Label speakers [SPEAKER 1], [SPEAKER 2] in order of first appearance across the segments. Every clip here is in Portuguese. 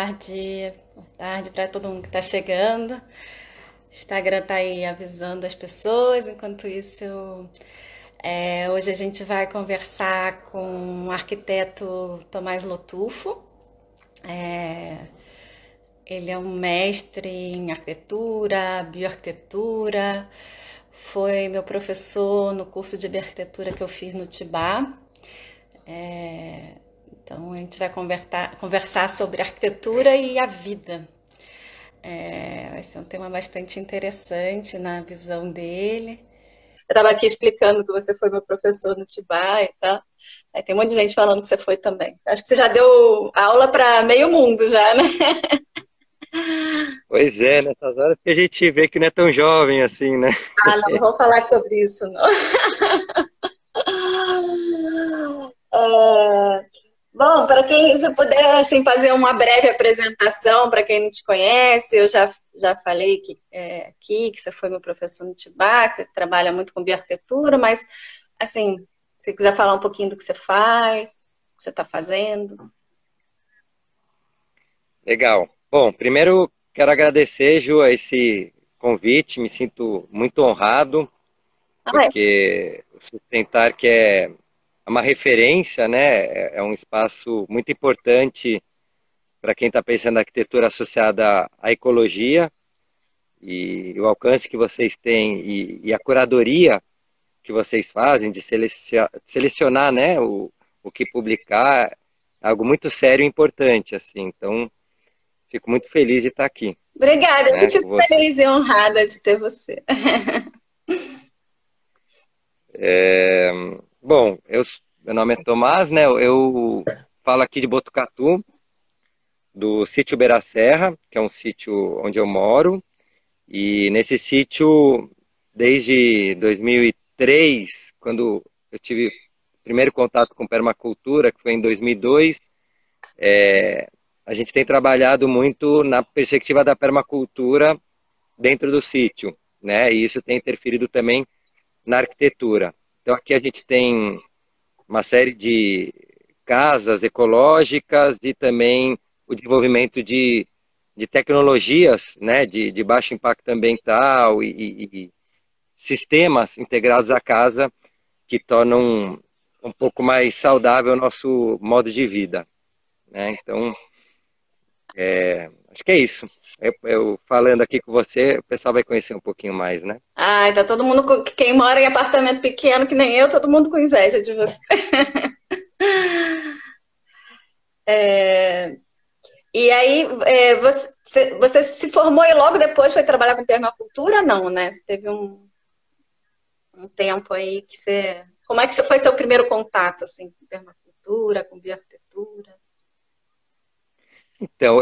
[SPEAKER 1] tarde. Boa tarde para todo mundo que está chegando. O Instagram está aí avisando as pessoas. Enquanto isso, hoje a gente vai conversar com o arquiteto Tomás Lotufo. É, Ele é um mestre em arquitetura, bioarquitetura. Foi meu professor no curso de bioarquitetura que eu fiz no Tibá. É, então a gente vai conversar sobre arquitetura e a vida. Vai ser um tema bastante interessante na visão dele. Eu estava aqui explicando que você foi meu professor no Tibá e tal. Aí tem um monte de gente falando que você foi também. Acho que você já deu aula para meio mundo já, né?
[SPEAKER 2] Pois é, nessas horas que a gente vê que não é tão jovem assim, né?
[SPEAKER 1] Ah, não vamos falar sobre isso, não. É, Bom, para quem você puder assim, fazer uma breve apresentação para quem não te conhece, eu já falei aqui que você foi meu professor no Tibá, que você trabalha muito com bioarquitetura, mas assim, se quiser falar um pouquinho do que você faz, o que você está fazendo.
[SPEAKER 2] Legal. Bom, primeiro quero agradecer, Ju, a esse convite. Me sinto muito honrado,
[SPEAKER 1] Ah, é.
[SPEAKER 2] porque o Sustentar, que é uma referência, né? É um espaço muito importante para quem está pensando na arquitetura associada à ecologia e o alcance que vocês têm e a curadoria que vocês fazem de selecionar, né, o que publicar, é algo muito sério e importante, assim. Então, fico muito feliz de estar aqui,
[SPEAKER 1] Obrigada, eu que
[SPEAKER 2] né,
[SPEAKER 1] fico
[SPEAKER 2] com você.
[SPEAKER 1] feliz e honrada de ter você.
[SPEAKER 2] Bom, meu nome é Tomás, né? Eu falo aqui de Botucatu, do sítio Beira Serra, que é um sítio onde eu moro. E nesse sítio, desde 2003, quando eu tive o primeiro contato com permacultura, que foi em 2002, a gente tem trabalhado muito na perspectiva da permacultura dentro do sítio, né? E isso tem interferido também na arquitetura. Então aqui a gente tem uma série de casas ecológicas e também o desenvolvimento de tecnologias, né, de baixo impacto ambiental e sistemas integrados à casa que tornam um pouco mais saudável o nosso modo de vida, né? Então, acho que é isso. Eu falando aqui com você, o pessoal vai conhecer um pouquinho mais, né?
[SPEAKER 1] Ai, tá todo mundo quem mora em apartamento pequeno que nem eu, todo mundo com inveja de você. E aí, você se formou e logo depois foi trabalhar com permacultura? Não, né? Você teve um tempo aí que você. Como é que foi seu primeiro contato, assim, com permacultura, com bioarquitetura?
[SPEAKER 2] Então,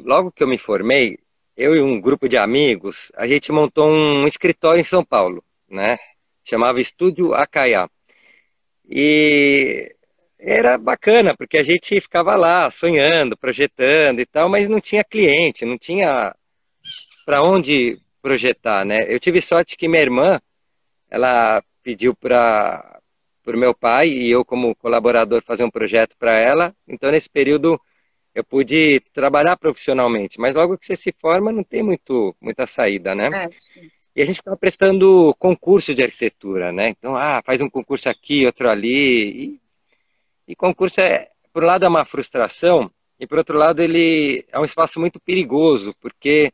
[SPEAKER 2] logo que eu me formei, eu e um grupo de amigos, a gente montou um escritório em São Paulo, né? Chamava Estúdio Acaiá. E era bacana, porque a gente ficava lá sonhando, projetando e tal, mas não tinha cliente, não tinha para onde projetar, né? Eu tive sorte que minha irmã, ela pediu para o meu pai e eu como colaborador fazer um projeto para ela. Então nesse período eu pude trabalhar profissionalmente, mas logo que você se forma não tem muita saída, né?
[SPEAKER 1] É, difícil.
[SPEAKER 2] E a gente estava prestando concurso de arquitetura, né? Então, faz um concurso aqui, outro ali. E concurso por um lado é uma frustração e por outro lado ele é um espaço muito perigoso, porque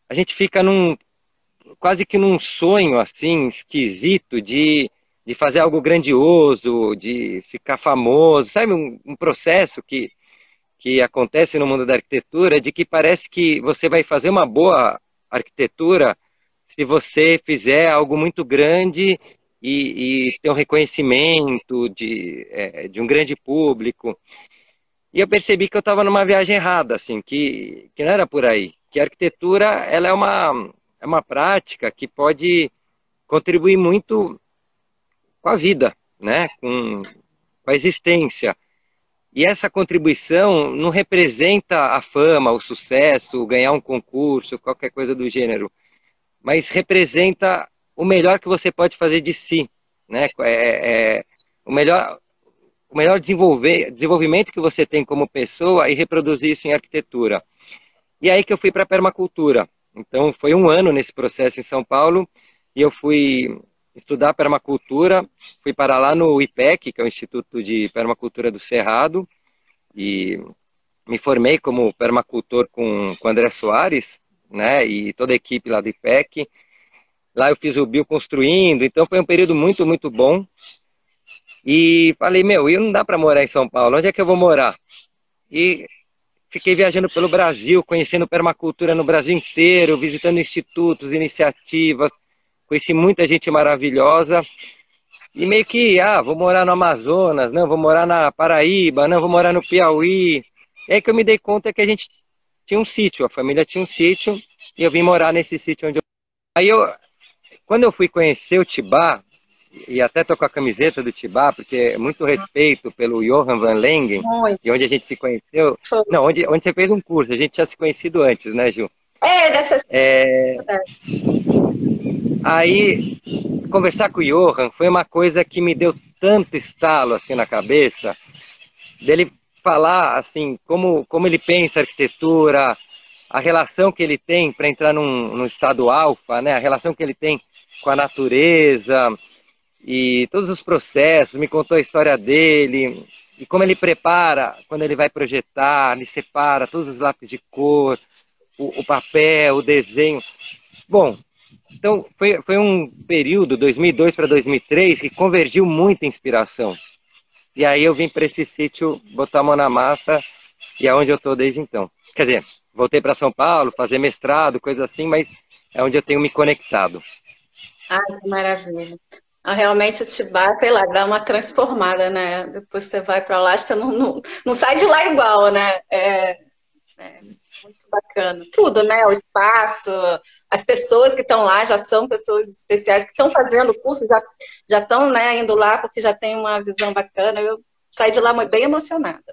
[SPEAKER 2] a gente fica quase que num sonho assim esquisito de fazer algo grandioso, de ficar famoso, sabe? Um processo que acontece no mundo da arquitetura, de que parece que você vai fazer uma boa arquitetura se você fizer algo muito grande e ter um reconhecimento de um grande público. E eu percebi que eu estava numa viagem errada, assim, que não era por aí. Que a arquitetura ela é uma prática que pode contribuir muito com a vida, né? Com a existência. E essa contribuição não representa a fama, o sucesso, ganhar um concurso, qualquer coisa do gênero, mas representa o melhor que você pode fazer de si, né? O melhor, o melhor desenvolvimento que você tem como pessoa e reproduzir isso em arquitetura. E aí que eu fui para a permacultura. Então, foi um ano nesse processo em São Paulo, e eu fui estudar permacultura, fui para lá no IPEC, que é o Instituto de Permacultura do Cerrado, e me formei como permacultor com André Soares, né, e toda a equipe lá do IPEC. Lá eu fiz o Bioconstruindo, então foi um período muito, muito bom. E falei, meu, não dá para morar em São Paulo, onde é que eu vou morar? E fiquei viajando pelo Brasil, conhecendo permacultura no Brasil inteiro, visitando institutos, iniciativas, conheci muita gente maravilhosa. E meio que, vou morar no Amazonas, não, vou morar na Paraíba, não, vou morar no Piauí. E aí que eu me dei conta que a gente tinha um sítio, a família tinha um sítio, e eu vim morar nesse sítio onde eu... Aí quando eu fui conhecer o Tibá, e até tô com a camiseta do Tibá, porque é muito respeito pelo Johan van Lengen,
[SPEAKER 1] Muito.
[SPEAKER 2] e onde a gente se conheceu. Não, onde você fez um curso, a gente tinha se conhecido antes, né, Ju?
[SPEAKER 1] Dessa.
[SPEAKER 2] Aí, conversar com o Johan foi uma coisa que me deu tanto estalo assim na cabeça, dele falar assim, como ele pensa a arquitetura, a relação que ele tem para entrar num estado alfa, né? A relação que ele tem com a natureza e todos os processos, me contou a história dele e como ele prepara quando ele vai projetar, ele separa todos os lápis de cor, o papel, o desenho. Bom, então foi um período, 2002 para 2003, que convergiu muita inspiração. E aí eu vim para esse sítio botar a mão na massa e é onde eu estou desde então. Quer dizer, voltei para São Paulo, fazer mestrado, coisa assim, mas é onde eu tenho me conectado.
[SPEAKER 1] Ai, que maravilha. Realmente o Tibá, sei lá, dá uma transformada, né? Depois você vai para lá, você não sai de lá igual, né? É muito bacana. Tudo, né? O espaço, as pessoas que estão lá já são pessoas especiais, que estão fazendo o curso, já estão, né, indo lá porque já tem uma visão bacana. Eu saí de lá bem emocionada.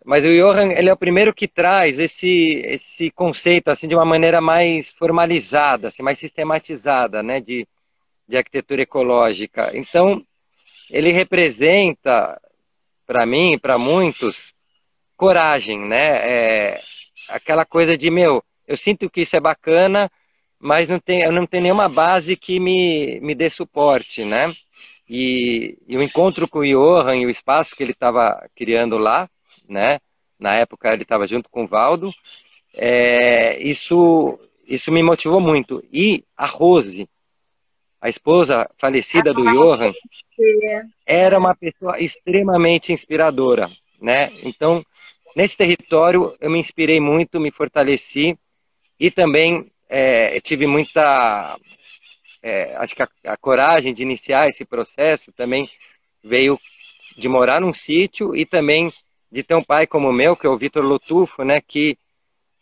[SPEAKER 2] Mas o Johan, ele é o primeiro que traz esse conceito assim de uma maneira mais formalizada, assim, mais sistematizada, né, de arquitetura ecológica. Então, ele representa, para mim, para muitos, coragem, né? Aquela coisa de, meu, eu sinto que isso é bacana, mas eu não tenho nenhuma base que me dê suporte, né? E o encontro com o Johan e o espaço que ele estava criando lá, né? Na época ele estava junto com o Valdo, isso me motivou muito. E a Rose, a esposa falecida do Johan, era uma pessoa extremamente inspiradora, né? Então, nesse território eu me inspirei muito, me fortaleci e também tive muita, acho que a coragem de iniciar esse processo também veio de morar num sítio e também de ter um pai como o meu, que é o Vitor Lotufo, né? Que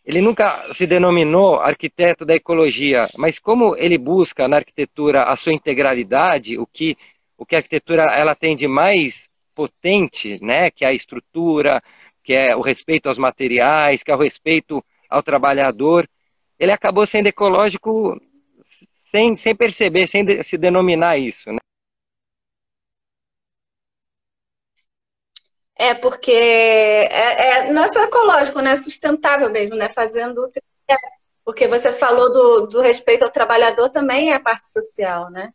[SPEAKER 2] ele nunca se denominou arquiteto da ecologia, mas como ele busca na arquitetura a sua integralidade, o que a arquitetura ela tem de mais potente, né, que é a estrutura, que é o respeito aos materiais, que é o respeito ao trabalhador, ele acabou sendo ecológico sem perceber, sem se denominar isso, né?
[SPEAKER 1] Porque não é só ecológico, né? É sustentável mesmo, né? Fazendo. Porque você falou do respeito ao trabalhador também é a parte social, né?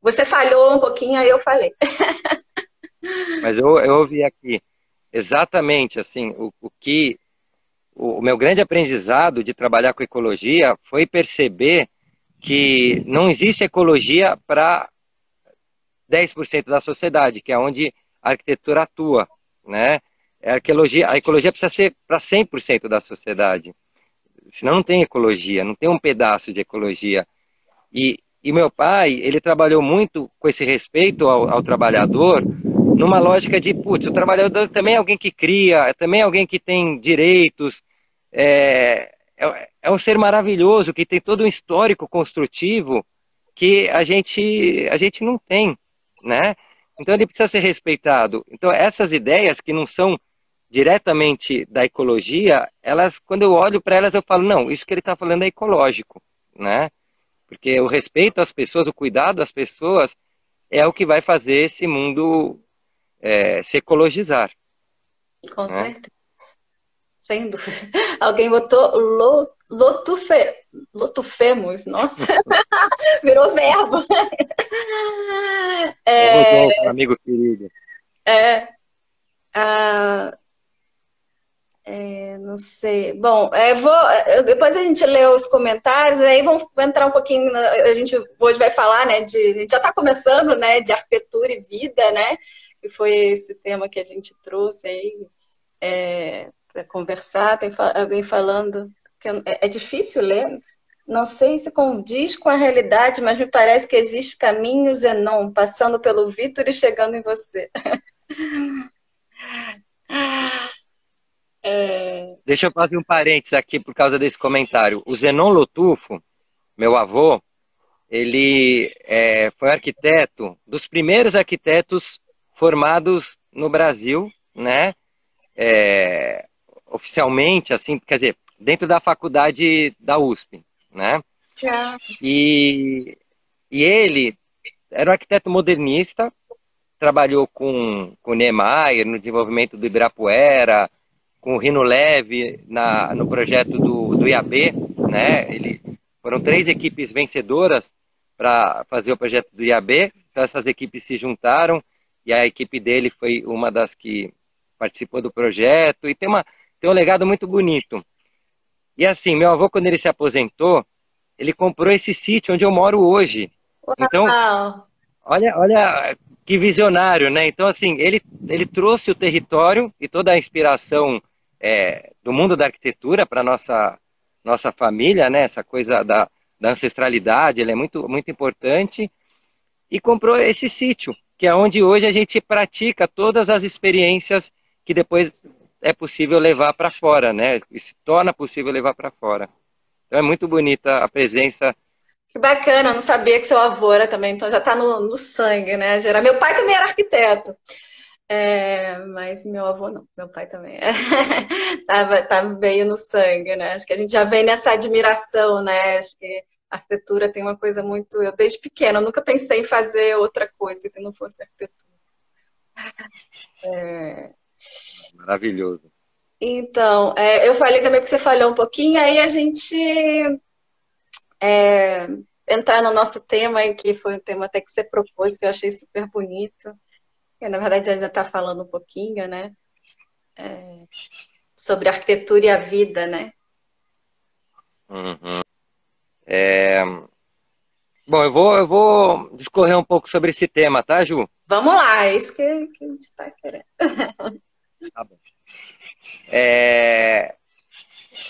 [SPEAKER 1] Você falhou um pouquinho, aí eu falei.
[SPEAKER 2] Mas eu ouvi aqui exatamente assim o meu grande aprendizado de trabalhar com ecologia foi perceber que não existe ecologia para 10% da sociedade, que é onde a arquitetura atua, né? A ecologia precisa ser para 100% da sociedade, senão não tem ecologia, não tem um pedaço de ecologia. E meu pai, ele trabalhou muito com esse respeito ao trabalhador, numa lógica de, putz, o trabalhador também é alguém que cria, é também alguém que tem direitos, é um ser maravilhoso, que tem todo um histórico construtivo que a gente não tem, né? Então ele precisa ser respeitado. Então essas ideias que não são diretamente da ecologia, elas, quando eu olho para elas, eu falo, não, isso que ele está falando é ecológico, né? Porque o respeito às pessoas, o cuidado às pessoas, é o que vai fazer esse mundo se ecologizar,
[SPEAKER 1] Com
[SPEAKER 2] né?
[SPEAKER 1] certeza. Sem dúvida. Alguém botou lotufemos. Nossa, virou verbo.
[SPEAKER 2] O
[SPEAKER 1] É,
[SPEAKER 2] Rodolfo, amigo querido.
[SPEAKER 1] é, ah, não sei. Bom, depois a gente lê os comentários, aí vamos entrar um pouquinho. A gente hoje vai falar, né? A gente já está começando, né? De arquitetura e vida, né? Que foi esse tema que a gente trouxe aí para conversar. Vem falando que é difícil ler. Não sei se condiz com a realidade, mas me parece que existe caminho Zenon, passando pelo Vitor e chegando em você.
[SPEAKER 2] Deixa eu fazer um parênteses aqui por causa desse comentário. O Zenon Lotufo, meu avô, ele foi arquiteto, dos primeiros arquitetos formados no Brasil, né? Oficialmente, assim, quer dizer, dentro da faculdade da USP, né? E, e ele era um arquiteto modernista, trabalhou com Niemeyer no desenvolvimento do Ibirapuera, com o Rino Leve no projeto do IAB, né? Foram 3 equipes vencedoras para fazer o projeto do IAB, então essas equipes se juntaram e a equipe dele foi uma das que participou do projeto e tem um legado muito bonito. E assim, meu avô, quando ele se aposentou, ele comprou esse sítio onde eu moro hoje. Então,
[SPEAKER 1] Uau!
[SPEAKER 2] olha que visionário, né? Então, assim, ele trouxe o território e toda a inspiração do mundo da arquitetura para nossa família, né? Essa coisa da ancestralidade, ele é muito, muito importante. E comprou esse sítio, que é onde hoje a gente pratica todas as experiências que depois é possível levar para fora, né? E se torna possível levar para fora. Então é muito bonita a presença.
[SPEAKER 1] Que bacana, eu não sabia que seu avô era também, então já está no sangue, né? Meu pai também era arquiteto, mas meu avô não, meu pai também veio no sangue, né? Acho que a gente já vem nessa admiração, né? Acho que a arquitetura tem uma coisa muito. Eu, desde pequena, eu nunca pensei em fazer outra coisa que não fosse arquitetura.
[SPEAKER 2] Maravilhoso.
[SPEAKER 1] Então, eu falei também que você falou um pouquinho, aí a gente entrar no nosso tema, aí, que foi um tema até que você propôs, que eu achei super bonito. Que, na verdade, a gente já está falando um pouquinho, né? Sobre a arquitetura e a vida, né?
[SPEAKER 2] Uhum. Bom, eu vou discorrer um pouco sobre esse tema, tá, Ju?
[SPEAKER 1] Vamos lá, é isso que a gente está querendo.
[SPEAKER 2] Tá bom.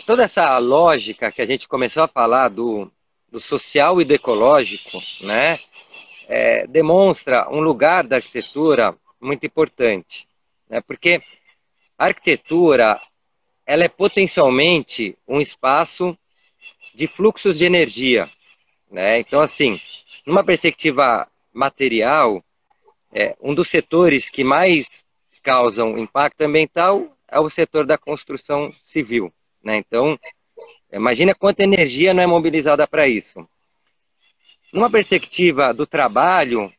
[SPEAKER 2] Toda essa lógica que a gente começou a falar do social e do ecológico, né, demonstra um lugar da arquitetura muito importante, né, porque a arquitetura ela é potencialmente um espaço de fluxos de energia, né? Então, assim, numa perspectiva material, um dos setores que mais causam impacto ambiental é o setor da construção civil, né? Então, imagina quanta energia não é mobilizada para isso. Numa perspectiva do trabalho,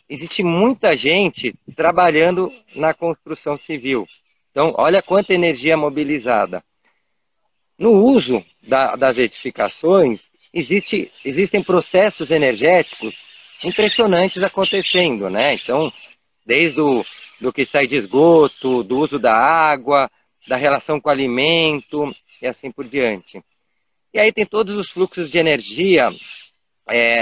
[SPEAKER 2] existe muita gente trabalhando na construção civil. Então, olha quanta energia é mobilizada. No uso das edificações, existem processos energéticos impressionantes acontecendo, né? Então, desde do que sai de esgoto, do uso da água, da relação com o alimento e assim por diante. E aí tem todos os fluxos de energia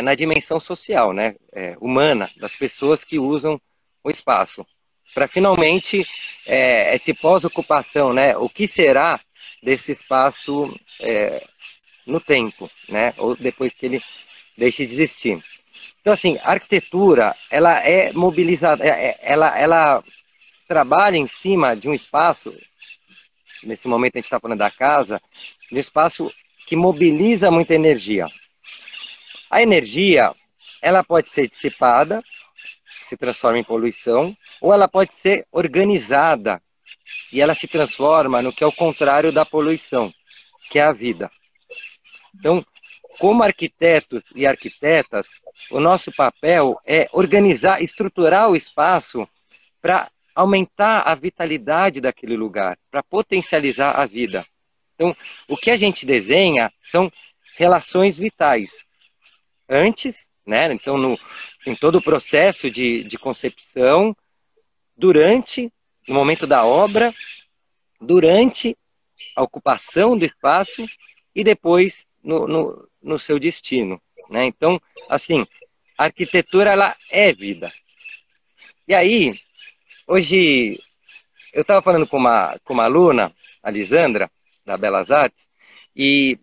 [SPEAKER 2] na dimensão social, né? Humana, das pessoas que usam o espaço. Para finalmente, esse pós-ocupação, né? O que será desse espaço no tempo, né? Ou depois que ele deixe de existir. Então, assim, a arquitetura, ela é mobilizada, ela trabalha em cima de um espaço, nesse momento a gente está falando da casa, de um espaço que mobiliza muita energia. A energia, ela pode ser dissipada, se transforma em poluição, ou ela pode ser organizada e ela se transforma no que é o contrário da poluição, que é a vida. Então, como arquitetos e arquitetas, o nosso papel é organizar, estruturar o espaço para aumentar a vitalidade daquele lugar, para potencializar a vida. Então, o que a gente desenha são relações vitais. Antes, né? Então, em todo o processo de concepção, durante, no momento da obra, durante a ocupação do espaço e depois no seu destino, né? Então, assim, a arquitetura, ela é vida. E aí, hoje, eu estava falando com uma aluna, a Lisandra, da Belas Artes, e,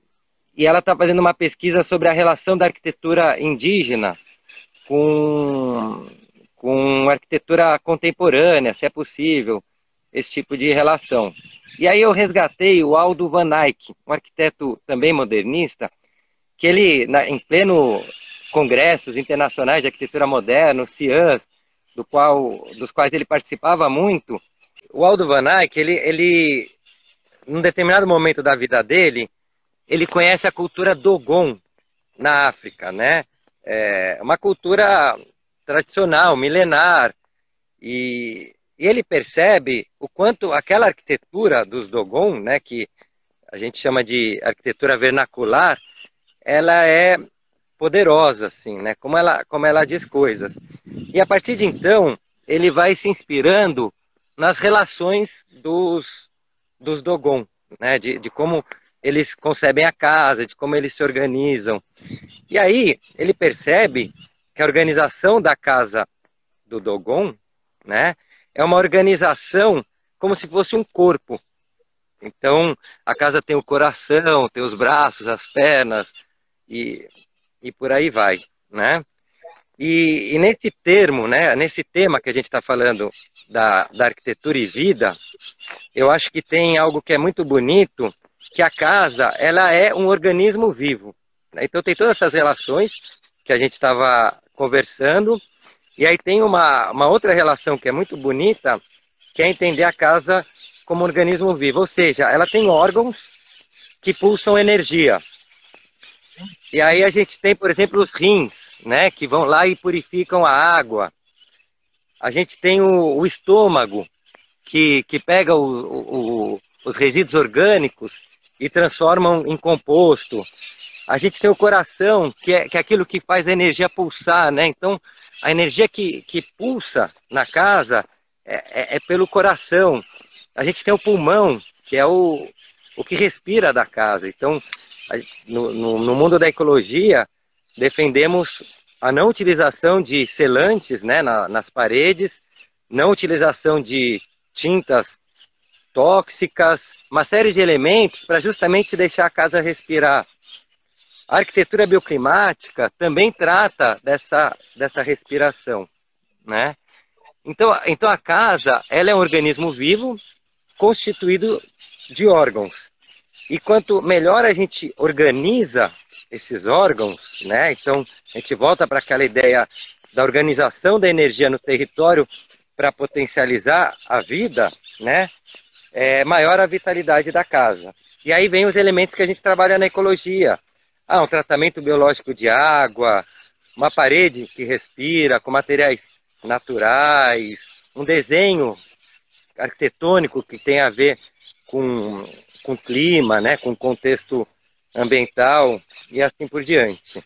[SPEAKER 2] e ela está fazendo uma pesquisa sobre a relação da arquitetura indígena com, com arquitetura contemporânea, se é possível, esse tipo de relação. E aí eu resgatei o Aldo Van Eyck, um arquiteto também modernista, que ele, em pleno congressos internacionais de arquitetura moderna, o CIANS, dos quais ele participava muito, o Aldo Van Eyck, ele, num determinado momento da vida dele, ele conhece a cultura Dogon na África, né? É uma cultura tradicional, milenar, e ele percebe o quanto aquela arquitetura dos Dogon, né, que a gente chama de arquitetura vernacular, ela é poderosa, assim, né? Como ela diz coisas. E a partir de então, ele vai se inspirando nas relações dos Dogon, né? De como eles concebem a casa, de como eles se organizam. E aí ele percebe que a organização da casa do Dogon, né, é uma organização como se fosse um corpo. Então, a casa tem o coração, tem os braços, as pernas, e, e por aí vai, né? E nesse termo, né, nesse tema que a gente está falando da arquitetura e vida, eu acho que tem algo que é muito bonito, que a casa, ela é um organismo vivo. Então tem todas essas relações que a gente estava conversando, e aí tem uma outra relação que é muito bonita, que é entender a casa como um organismo vivo, ou seja, ela tem órgãos que pulsam energia. E aí a gente tem, por exemplo, os rins, né, que vão lá e purificam a água. A gente tem o estômago, que pega os resíduos orgânicos e transformam em composto. A gente tem o coração, que é aquilo que faz a energia pulsar, né? Então, a energia que pulsa na casa é pelo coração. A gente tem o pulmão, que é o que respira da casa. Então, no mundo da ecologia, defendemos a não utilização de selantes, né, nas paredes, não utilização de tintas tóxicas, uma série de elementos para justamente deixar a casa respirar. A arquitetura bioclimática também trata dessa respiração, né? Então a casa, ela é um organismo vivo constituído de órgãos. E quanto melhor a gente organiza esses órgãos, né? Então a gente volta para aquela ideia da organização da energia no território para potencializar a vida, né? Maior a vitalidade da casa. E aí vem os elementos que a gente trabalha na ecologia. Um tratamento biológico de água, uma parede que respira com materiais naturais, um desenho arquitetônico que tem a ver com clima, né, com contexto ambiental e assim por diante,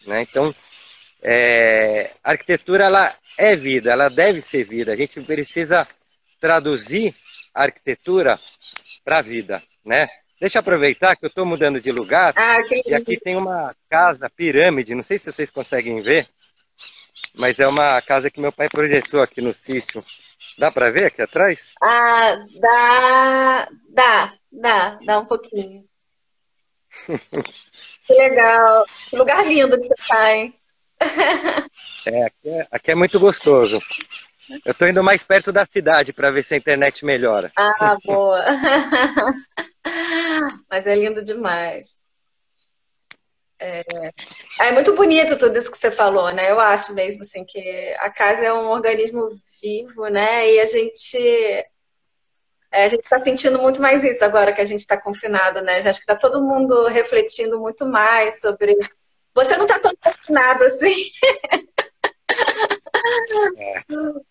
[SPEAKER 2] né? Então, a arquitetura, ela é vida, ela deve ser vida. A gente precisa traduzir a arquitetura para a vida, né? Deixa eu aproveitar que eu estou mudando de lugar e aqui tem uma casa pirâmide, não sei se vocês conseguem ver, mas é uma casa que meu pai projetou aqui no sítio. Dá para ver aqui atrás?
[SPEAKER 1] Dá um pouquinho. Que legal, que lugar lindo que você está, hein?
[SPEAKER 2] Aqui é muito gostoso. Eu estou indo mais perto da cidade para ver se a internet melhora.
[SPEAKER 1] Boa. Mas é lindo demais. É muito bonito tudo isso que você falou, né? Eu acho mesmo assim que a casa é um organismo vivo, né? E a gente A gente está sentindo muito mais isso agora que a gente está confinado, né? Acho que está todo mundo refletindo muito mais sobre. Você não está tão confinado assim,
[SPEAKER 2] É,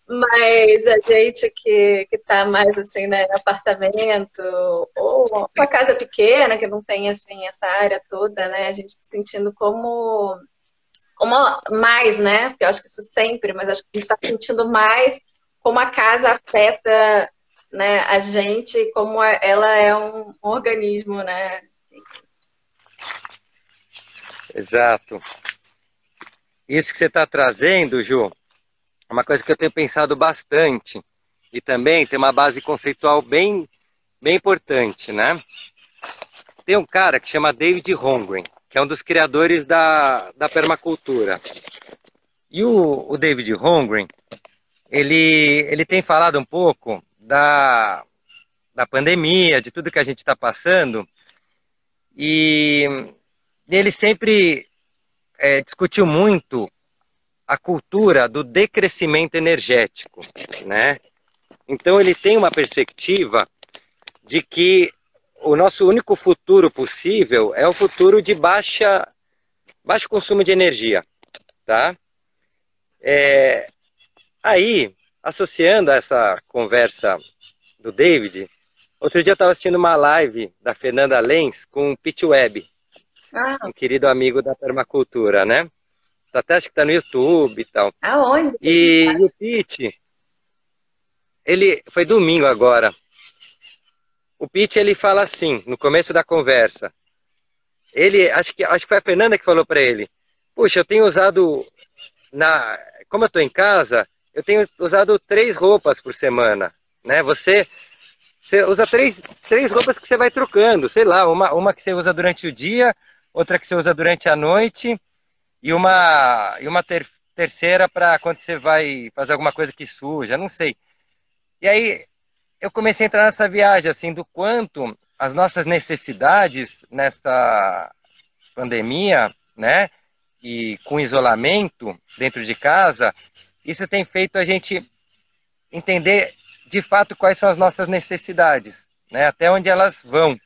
[SPEAKER 1] mas a gente que está mais assim, né, em apartamento ou uma casa pequena que não tem assim essa área toda, né? A gente está sentindo como mais, né? Porque eu acho que isso sempre, mas acho que a gente está sentindo mais como a casa afeta, né, a gente, como ela é um organismo, né?
[SPEAKER 2] exato. Isso que você está trazendo, Ju, é uma coisa que eu tenho pensado bastante. E também tem uma base conceitual bem importante, né? Tem um cara que chama David Holmgren, que é um dos criadores da permacultura. E o David Holmgren, ele tem falado um pouco da pandemia, de tudo que a gente está passando, e ele sempre discutiu muito a cultura do decrescimento energético, né? Então ele tem uma perspectiva de que o nosso único futuro possível é o futuro de baixo consumo de energia, tá? Aí, associando a essa conversa do David, outro dia eu estava assistindo uma live da Fernanda Lenz com o Pete Webb,
[SPEAKER 1] Ah,
[SPEAKER 2] um querido amigo da permacultura, né? Até acho que está no YouTube e tal.
[SPEAKER 1] aonde?
[SPEAKER 2] E o Pete, ele foi domingo agora. O Pete ele fala assim, no começo da conversa. Ele, acho que foi a Fernanda que falou para ele. Puxa, eu tenho usado como eu estou em casa, eu tenho usado 3 roupas por semana, né? Você usa três roupas que você vai trocando, sei lá, uma que você usa durante o dia, outra que você usa durante a noite e uma terceira para quando você vai fazer alguma coisa que suja, não sei. E aí eu comecei a entrar nessa viagem, assim, do quanto as nossas necessidades nessa pandemia, né, e com isolamento dentro de casa, isso tem feito a gente entender de fato quais são as nossas necessidades, né, até onde elas vão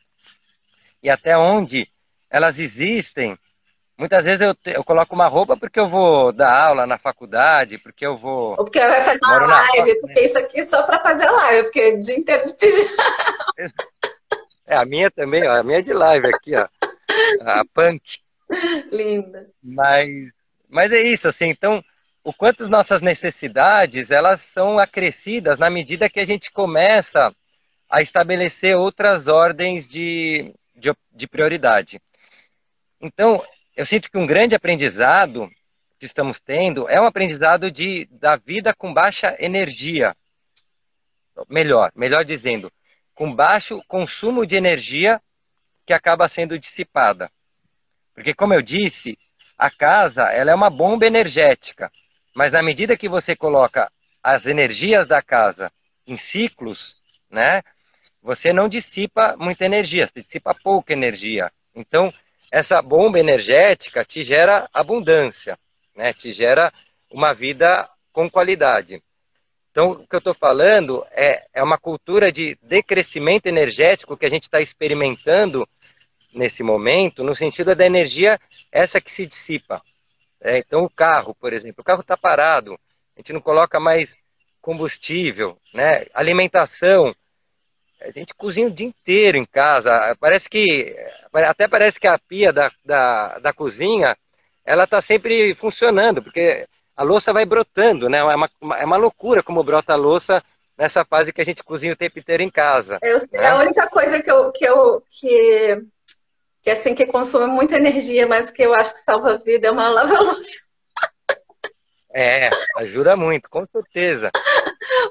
[SPEAKER 2] e até onde elas existem. Muitas vezes eu coloco uma roupa porque eu vou dar aula na faculdade, porque eu vou...
[SPEAKER 1] Ou porque vai fazer uma
[SPEAKER 2] Moro na roça,
[SPEAKER 1] live,
[SPEAKER 2] né?
[SPEAKER 1] porque isso aqui é só para fazer live, porque é o dia inteiro de pijama.
[SPEAKER 2] A minha também, ó, a minha é de live aqui, ó, a punk.
[SPEAKER 1] Linda.
[SPEAKER 2] Mas, mas é isso, assim, então, o quanto nossas necessidades, elas são acrescidas na medida que a gente começa a estabelecer outras ordens de prioridade. Então, eu sinto que um grande aprendizado que estamos tendo é um aprendizado da vida com baixa energia. Melhor dizendo, com baixo consumo de energia que acaba sendo dissipada. Porque, como eu disse, a casa ela é uma bomba energética, mas na medida que você coloca as energias da casa em ciclos, né, você não dissipa muita energia, você dissipa pouca energia. Então, essa bomba energética te gera abundância, né, te gera uma vida com qualidade. Então, o que eu estou falando é uma cultura de decrescimento energético que a gente está experimentando nesse momento, no sentido da energia essa que se dissipa. Então o carro, por exemplo, o carro está parado, a gente não coloca mais combustível, né? Alimentação, a gente cozinha o dia inteiro em casa, até parece que a pia da cozinha, ela está sempre funcionando, porque a louça vai brotando, né? É uma loucura como brota a louça nessa fase que a gente cozinha o tempo inteiro em casa,
[SPEAKER 1] A
[SPEAKER 2] né?
[SPEAKER 1] única coisa que assim que consome muita energia, mas que eu acho que salva a vida é uma lava-louça.
[SPEAKER 2] Ajuda muito, com certeza.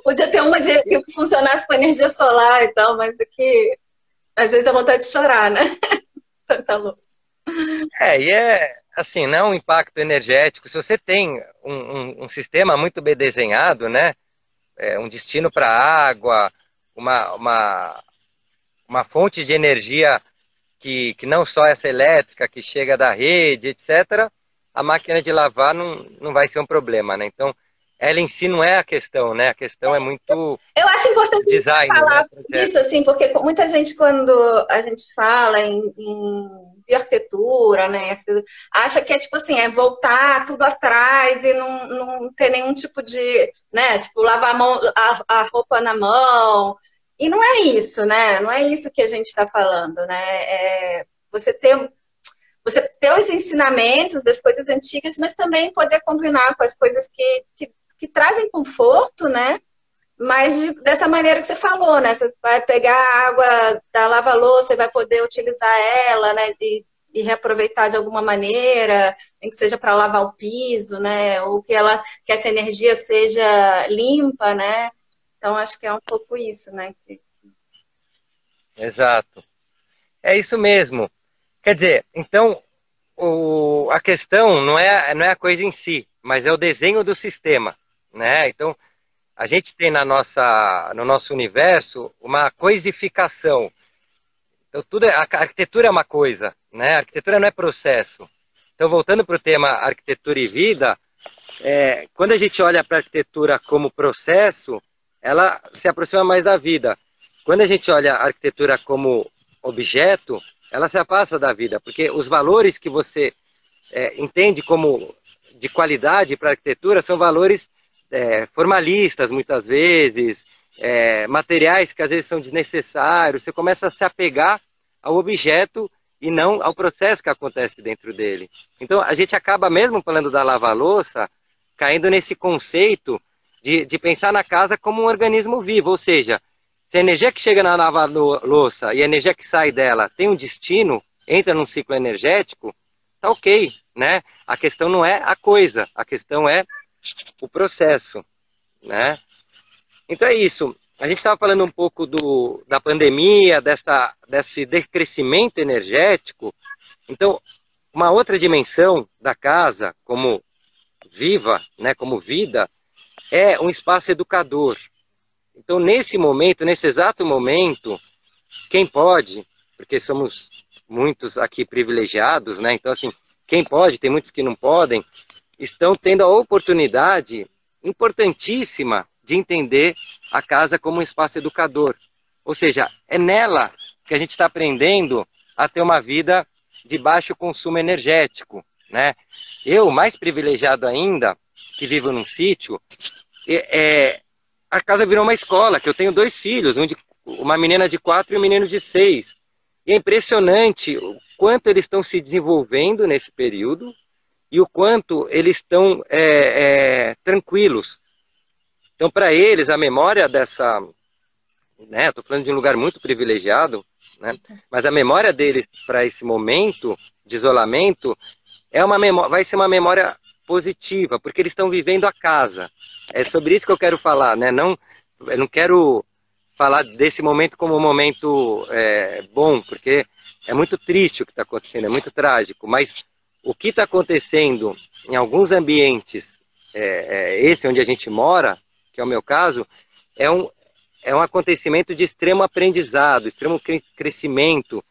[SPEAKER 1] Podia ter uma que funcionasse com energia solar e tal, mas aqui às vezes dá vontade de chorar, né? Tanta louça.
[SPEAKER 2] E é assim, não é um impacto energético. Se você tem um sistema muito bem desenhado, né? Um destino para água, uma, uma, uma fonte de energia que não só essa elétrica que chega da rede, etc., a máquina de lavar não vai ser um problema, né? Então, ela em si não é a questão, né? A questão é muito
[SPEAKER 1] Eu acho importante a gente
[SPEAKER 2] design, né?
[SPEAKER 1] falar
[SPEAKER 2] Projeto.
[SPEAKER 1] isso, assim, porque muita gente, quando a gente fala em bioarquitetura, né, acha que é tipo assim, é voltar tudo atrás e não ter nenhum tipo de, né, tipo, lavar a mão, a roupa na mão. E não é isso, né? Não é isso que a gente está falando, né? É você ter os ensinamentos das coisas antigas, mas também poder combinar com as coisas que trazem conforto, né? Mas dessa maneira que você falou, né? Você vai pegar a água da lava-louça e vai poder utilizar ela, né? E reaproveitar de alguma maneira, nem que seja para lavar o piso, né? Ou que essa energia seja limpa, né? Então acho que é um pouco isso, né?
[SPEAKER 2] Exato. É isso mesmo. Quer dizer, então a questão não é a coisa em si, mas é o desenho do sistema, né? Então a gente tem no nosso universo uma coisificação. Então a arquitetura é uma coisa, né? A arquitetura não é processo. Então voltando para o tema arquitetura e vida, quando a gente olha para a arquitetura como processo, ela se aproxima mais da vida. Quando a gente olha a arquitetura como objeto, ela se afasta da vida, porque os valores que você entende como de qualidade para a arquitetura são valores formalistas, muitas vezes, materiais que às vezes são desnecessários. Você começa a se apegar ao objeto e não ao processo que acontece dentro dele. Então, a gente acaba, mesmo falando da lava-louça, caindo nesse conceito de pensar na casa como um organismo vivo, ou seja, se a energia que chega na lava-louça e a energia que sai dela tem um destino, entra num ciclo energético, tá ok, né? A questão não é a coisa, a questão é o processo, né? Então é isso. A gente estava falando um pouco da pandemia, desse decrescimento energético. Então, uma outra dimensão da casa, como viva, né, como vida, é um espaço educador. Então, nesse momento, nesse exato momento, quem pode, porque somos muitos aqui privilegiados, né? Então, assim, quem pode, tem muitos que não podem, estão tendo a oportunidade importantíssima de entender a casa como um espaço educador. Ou seja, é nela que a gente está aprendendo a ter uma vida de baixo consumo energético, né? Eu, mais privilegiado ainda, que vivo num sítio, a casa virou uma escola, que eu tenho 2 filhos, uma menina de 4 e um menino de 6. E é impressionante o quanto eles estão se desenvolvendo nesse período e o quanto eles estão tranquilos. Então, para eles, a memória dessa... né, estou falando de um lugar muito privilegiado, né, mas a memória deles para esse momento de isolamento vai ser uma memória positiva, porque eles estão vivendo a casa. É sobre isso que eu quero falar, né? Eu não quero falar desse momento como um momento bom, porque é muito triste o que está acontecendo, é muito trágico, mas o que está acontecendo em alguns ambientes, esse onde a gente mora, que é o meu caso, é um acontecimento de extremo aprendizado, extremo crescimento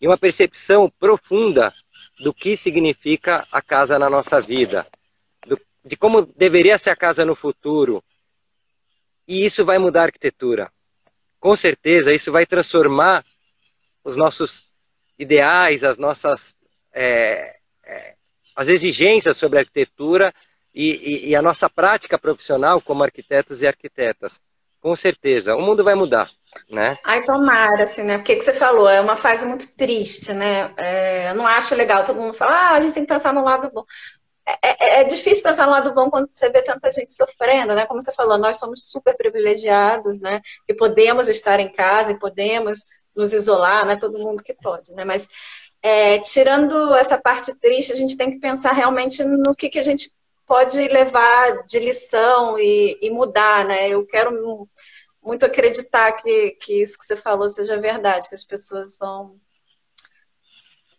[SPEAKER 2] e uma percepção profunda do que significa a casa na nossa vida, de como deveria ser a casa no futuro. E isso vai mudar a arquitetura. Com certeza, isso vai transformar os nossos ideais, as exigências sobre a arquitetura e a nossa prática profissional como arquitetos e arquitetas. Com certeza, o mundo vai mudar, né?
[SPEAKER 1] Ai, tomara, assim, né? Porque que você falou, é uma fase muito triste, né? Eu não acho legal todo mundo falar, a gente tem que pensar no lado bom. É difícil pensar no lado bom quando você vê tanta gente sofrendo, né? Como você falou, nós somos super privilegiados, né? E podemos estar em casa e podemos nos isolar, não é todo mundo que pode, né? Mas tirando essa parte triste, a gente tem que pensar realmente no que a gente pode levar de lição e mudar, né? Eu quero muito acreditar que isso que você falou seja verdade, que as pessoas vão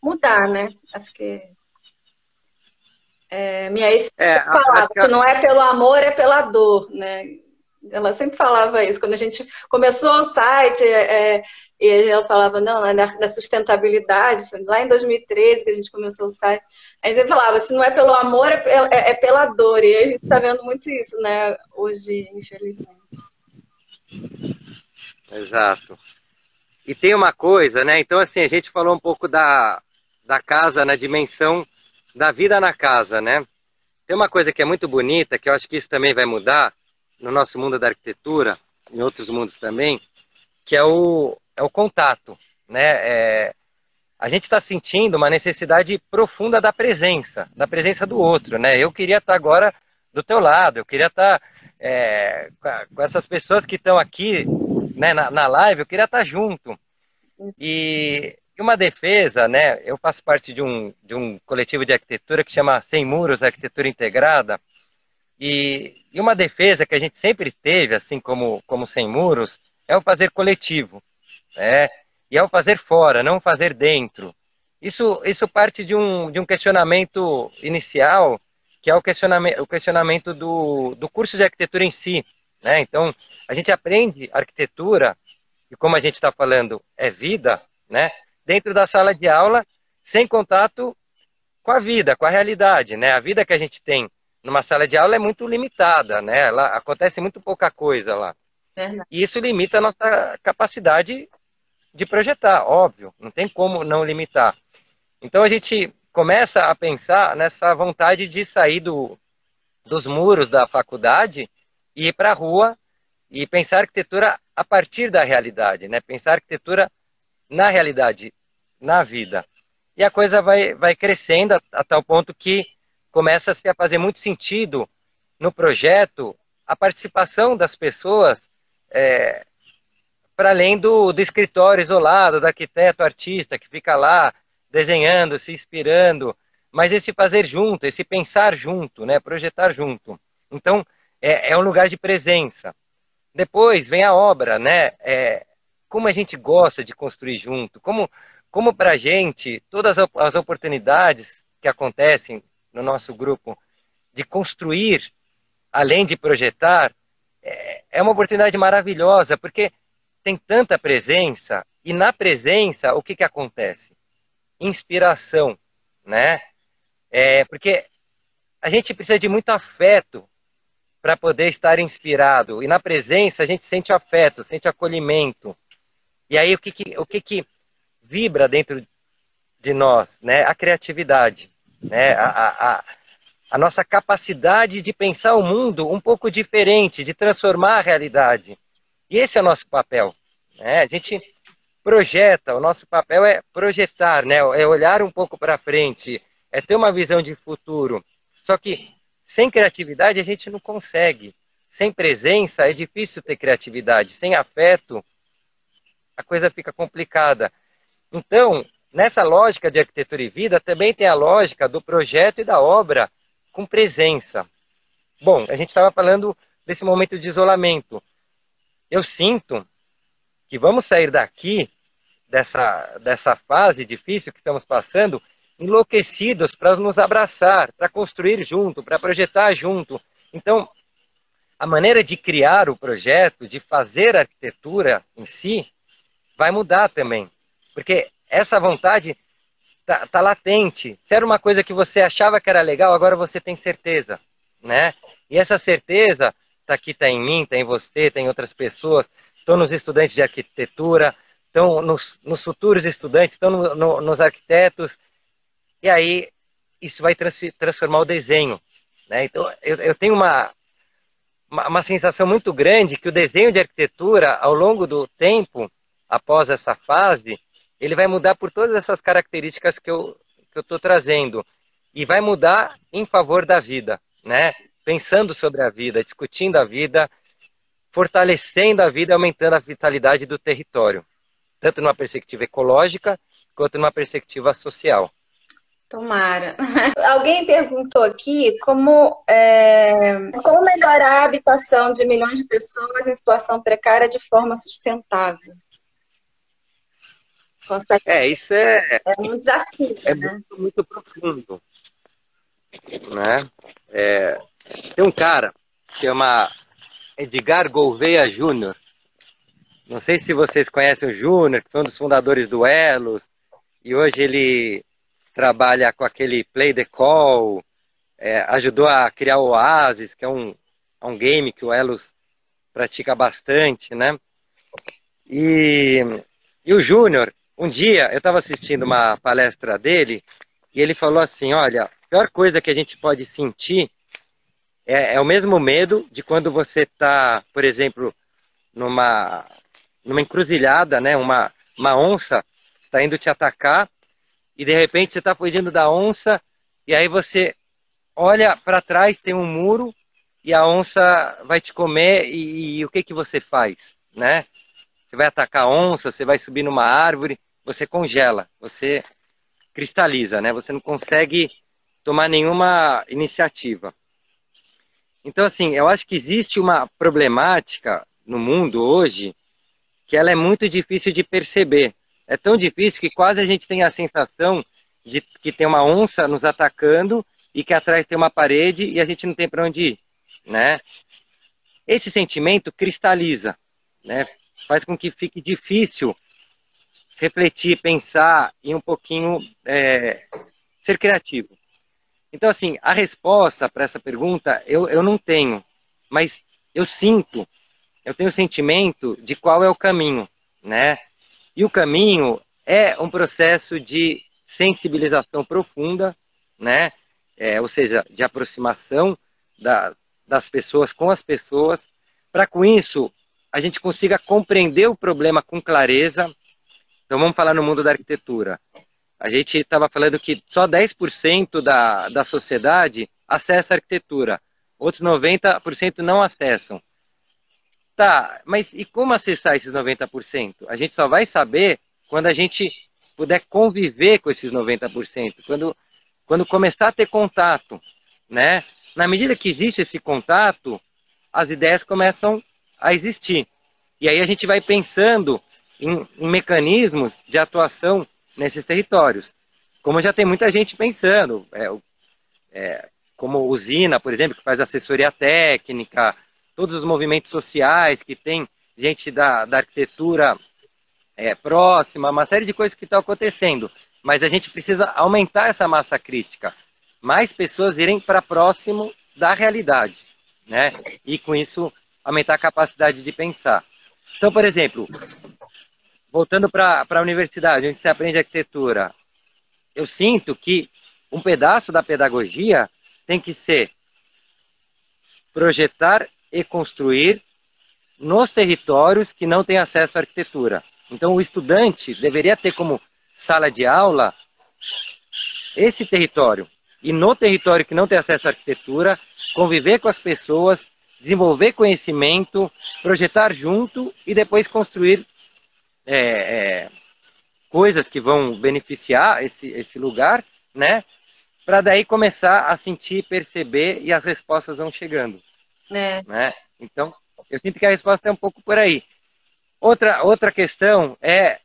[SPEAKER 1] mudar, né? Acho que minha ex
[SPEAKER 2] É,
[SPEAKER 1] falava que não é pelo amor, é pela dor, né? Ela sempre falava isso. Quando a gente começou o site, e ela falava, não, é da sustentabilidade. Foi lá em 2013 que a gente começou o site. Aí você falava, se não é pelo amor, é pela dor. E a gente está vendo muito isso, né, hoje, infelizmente.
[SPEAKER 2] Exato. E tem uma coisa, né? Então, assim, a gente falou um pouco da casa na dimensão da vida na casa, né? Tem uma coisa que é muito bonita, que eu acho que isso também vai mudar no nosso mundo da arquitetura, em outros mundos também, que é o contato, né? A gente está sentindo uma necessidade profunda da presença do outro, né? Eu queria estar agora do teu lado, eu queria estar com essas pessoas que estão aqui, né, na live, eu queria estar junto. E uma defesa, né? Eu faço parte de um coletivo de arquitetura que chama Sem Muros, Arquitetura Integrada, e uma defesa que a gente sempre teve, assim como Sem Muros, é o fazer coletivo, né? E é o fazer fora, não o fazer dentro. Isso parte de um questionamento inicial, que é o questionamento do curso de arquitetura em si, né? Então, a gente aprende arquitetura, e como a gente está falando, é vida, né? Dentro da sala de aula, sem contato com a vida, com a realidade, né? A vida que a gente tem numa sala de aula é muito limitada, né? Lá acontece muito pouca coisa lá. E isso limita a nossa capacidade de projetar, óbvio, não tem como não limitar. Então a gente começa a pensar nessa vontade de sair dos muros da faculdade e ir para a rua e pensar arquitetura a partir da realidade, né? Pensar arquitetura na realidade, na vida. E a coisa vai crescendo a tal ponto que começa-se a fazer muito sentido no projeto a participação das pessoas para além do escritório isolado, do arquiteto, artista que fica lá desenhando, se inspirando, mas esse fazer junto, esse pensar junto, né? Projetar junto. Então, é um lugar de presença. Depois vem a obra, né? Como a gente gosta de construir junto, como para a gente, todas as oportunidades que acontecem no nosso grupo de construir, além de projetar, é uma oportunidade maravilhosa, porque tem tanta presença, e na presença, o que acontece? Inspiração, né? Porque a gente precisa de muito afeto para poder estar inspirado, e na presença a gente sente afeto, sente acolhimento. E aí o que vibra dentro de nós, né? A criatividade, né? A nossa capacidade de pensar o mundo um pouco diferente, de transformar a realidade. E esse é o nosso papel, né? A gente projeta, o nosso papel é projetar, né? É olhar um pouco para frente, é ter uma visão de futuro. Só que sem criatividade a gente não consegue. Sem presença é difícil ter criatividade. Sem afeto a coisa fica complicada. Então, nessa lógica de arquitetura e vida, também tem a lógica do projeto e da obra com presença. Bom, a gente estava falando desse momento de isolamento. Eu sinto que vamos sair daqui, dessa fase difícil que estamos passando, enlouquecidos para nos abraçar, para construir junto, para projetar junto. Então, a maneira de criar o projeto, de fazer a arquitetura em si, vai mudar também. Porque essa vontade tá latente. Se era uma coisa que você achava que era legal, agora você tem certeza, né? E essa certeza tá em mim, tá em você, tá em outras pessoas, estão nos estudantes de arquitetura, estão nos futuros estudantes, estão nos arquitetos. E aí isso vai transformar o desenho, né? Então eu tenho uma sensação muito grande que o desenho de arquitetura, ao longo do tempo, após essa fase, ele vai mudar por todas essas características que eu estou trazendo. E vai mudar em favor da vida, né? Pensando sobre a vida, discutindo a vida, fortalecendo a vida e aumentando a vitalidade do território. Tanto numa perspectiva ecológica, quanto numa perspectiva social.
[SPEAKER 1] Tomara. Alguém perguntou aqui como melhorar a habitação de milhões de pessoas em situação precária de forma sustentável.
[SPEAKER 2] Isso é
[SPEAKER 1] um desafio, né?
[SPEAKER 2] muito, muito profundo, né? Tem um cara que chama Edgar Gouveia Júnior. Não sei se vocês conhecem o Júnior, que foi um dos fundadores do Elos, e hoje ele trabalha com aquele Play the Call, ajudou a criar o Oasis, que é um game que o Elos pratica bastante, né? E, e o Júnior, um dia eu estava assistindo uma palestra dele, e ele falou assim, olha, a pior coisa que a gente pode sentir é o mesmo medo de quando você está, por exemplo, numa encruzilhada, né? Uma onça está indo te atacar e de repente você está fugindo da onça e aí você olha para trás, tem um muro e a onça vai te comer e o que que você faz, né? Você vai atacar a onça, você vai subir numa árvore, você congela, você cristaliza, né? Você não consegue tomar nenhuma iniciativa. Então, assim, eu acho que existe uma problemática no mundo hoje que ela é muito difícil de perceber. É tão difícil que quase a gente tem a sensação de que tem uma onça nos atacando e que atrás tem uma parede e a gente não tem para onde ir, né? Esse sentimento cristaliza, né? Faz com que fique difícil refletir, pensar e um pouquinho ser criativo. Então, assim, a resposta para essa pergunta eu não tenho, mas eu sinto, eu tenho o sentimento de qual é o caminho, né? E o caminho é um processo de sensibilização profunda, né? Ou seja, de aproximação das pessoas com as pessoas, para com isso a gente consiga compreender o problema com clareza. Então vamos falar no mundo da arquitetura. A gente estava falando que só 10% da sociedade acessa a arquitetura, outros 90% não acessam. Tá, mas e como acessar esses 90%? A gente só vai saber quando a gente puder conviver com esses 90%, quando começar a ter contato, né? Na medida que existe esse contato, as ideias começam a existir. E aí a gente vai pensando em mecanismos de atuação nesses territórios. Como já tem muita gente pensando, como usina, por exemplo, que faz assessoria técnica, todos os movimentos sociais, que tem gente da arquitetura próxima, uma série de coisas que estão acontecendo. Mas a gente precisa aumentar essa massa crítica. Mais pessoas irem para próximo da realidade, né? E com isso aumentar a capacidade de pensar. Então, por exemplo, voltando para a universidade, onde se aprende arquitetura, eu sinto que um pedaço da pedagogia tem que ser projetar e construir nos territórios que não têm acesso à arquitetura. Então, o estudante deveria ter como sala de aula esse território. E no território que não tem acesso à arquitetura, conviver com as pessoas, desenvolver conhecimento, projetar junto e depois construir coisas que vão beneficiar esse lugar, né? Para daí começar a sentir, perceber e as respostas vão chegando. Né? Então, eu sinto que a resposta é um pouco por aí. Outra questão é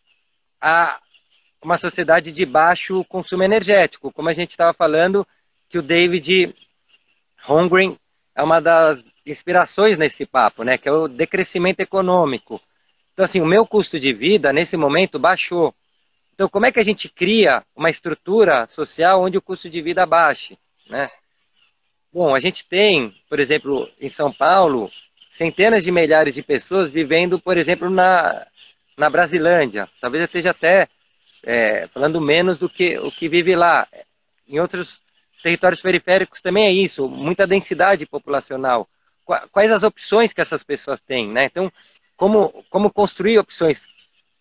[SPEAKER 2] uma sociedade de baixo consumo energético, como a gente estava falando, que o David Holmgren é uma das inspirações nesse papo, né? Que é o decrescimento econômico. Então, assim, o meu custo de vida, nesse momento, baixou. Então, como é que a gente cria uma estrutura social onde o custo de vida baixe, né? Bom, a gente tem, por exemplo, em São Paulo, centenas de milhares de pessoas vivendo, por exemplo, na Brasilândia. Talvez eu esteja até falando menos do que o que vive lá. Em outros territórios periféricos também é isso, muita densidade populacional. Quais as opções que essas pessoas têm, né? Então, como construir opções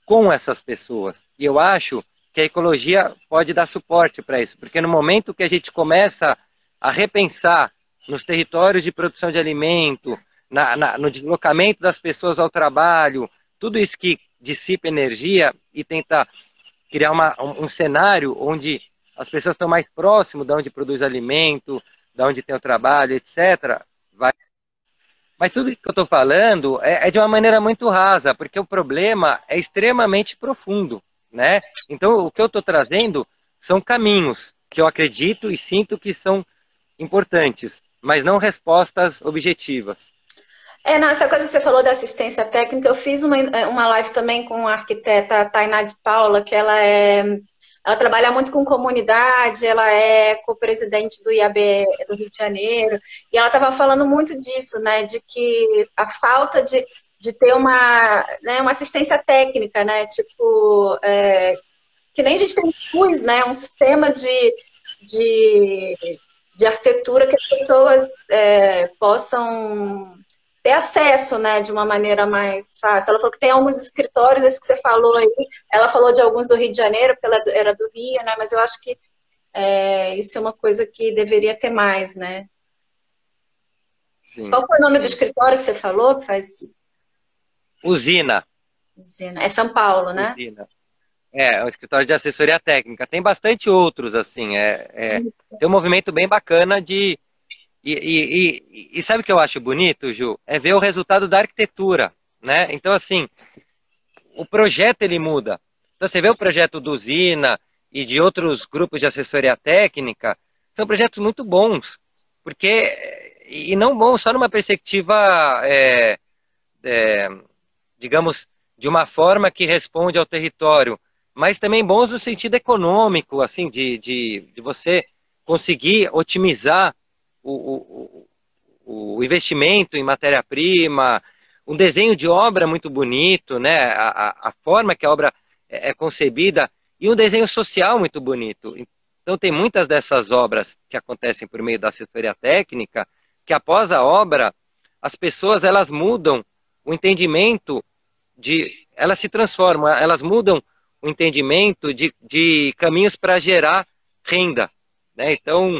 [SPEAKER 2] com essas pessoas? E eu acho que a ecologia pode dar suporte para isso, porque no momento que a gente começa a repensar nos territórios de produção de alimento, no deslocamento das pessoas ao trabalho, tudo isso que dissipa energia e tenta criar um cenário onde as pessoas estão mais próximas de onde produz alimento, de onde tem o trabalho, etc. Mas tudo isso que eu estou falando é de uma maneira muito rasa, porque o problema é extremamente profundo, né? Então, o que eu estou trazendo são caminhos que eu acredito e sinto que são importantes, mas não respostas objetivas.
[SPEAKER 1] Não, essa coisa que você falou da assistência técnica, eu fiz uma live também com a arquiteta Tainá de Paula, que ela trabalha muito com comunidade, ela é co-presidente do IAB do Rio de Janeiro, e ela estava falando muito disso, né, de que a falta de ter uma assistência técnica, né, tipo, que nem a gente tem no SUS, né, um sistema de, de arquitetura que as pessoas possam ter acesso, né, de uma maneira mais fácil. Ela falou que tem alguns escritórios, esse que você falou aí, ela falou de alguns do Rio de Janeiro, porque ela era do Rio, né, mas eu acho que isso é uma coisa que deveria ter mais, né.
[SPEAKER 2] Sim,
[SPEAKER 1] Qual foi o nome do
[SPEAKER 2] sim.
[SPEAKER 1] escritório que você falou? Que faz
[SPEAKER 2] Usina.
[SPEAKER 1] usina? É São Paulo, né?
[SPEAKER 2] Usina. É um escritório de assessoria técnica. Tem bastante outros, assim. Tem um movimento bem bacana de. E sabe o que eu acho bonito, Ju? É ver o resultado da arquitetura, né? Então, assim, o projeto ele muda. Então, você vê o projeto do Usina e de outros grupos de assessoria técnica, são projetos muito bons, e não bons só numa perspectiva, é, digamos, de uma forma que responde ao território, mas também bons no sentido econômico, assim, de você conseguir otimizar o, o investimento em matéria-prima, um desenho de obra muito bonito, né? A forma que a obra é concebida e um desenho social muito bonito. Então tem muitas dessas obras que acontecem por meio da assessoria técnica, que após a obra, as pessoas elas mudam o entendimento elas se transformam, elas mudam o entendimento de caminhos para gerar renda, né? Então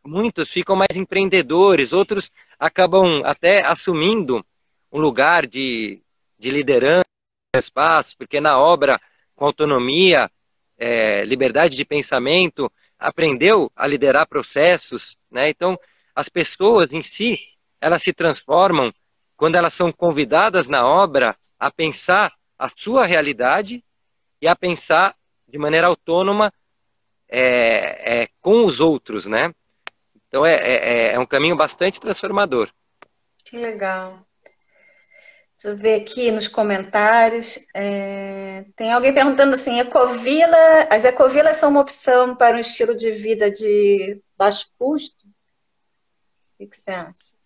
[SPEAKER 2] muitos ficam mais empreendedores, outros acabam até assumindo um lugar de liderança no espaço, porque na obra, com autonomia, liberdade de pensamento, aprendeu a liderar processos, né? Então, as pessoas em si, elas se transformam quando elas são convidadas na obra a pensar a sua realidade e a pensar de maneira autônoma com os outros, né? Então é um caminho bastante transformador.
[SPEAKER 1] Que legal. Deixa eu ver aqui nos comentários. Tem alguém perguntando assim: as ecovilas são uma opção para um estilo de vida de baixo custo? O que você acha?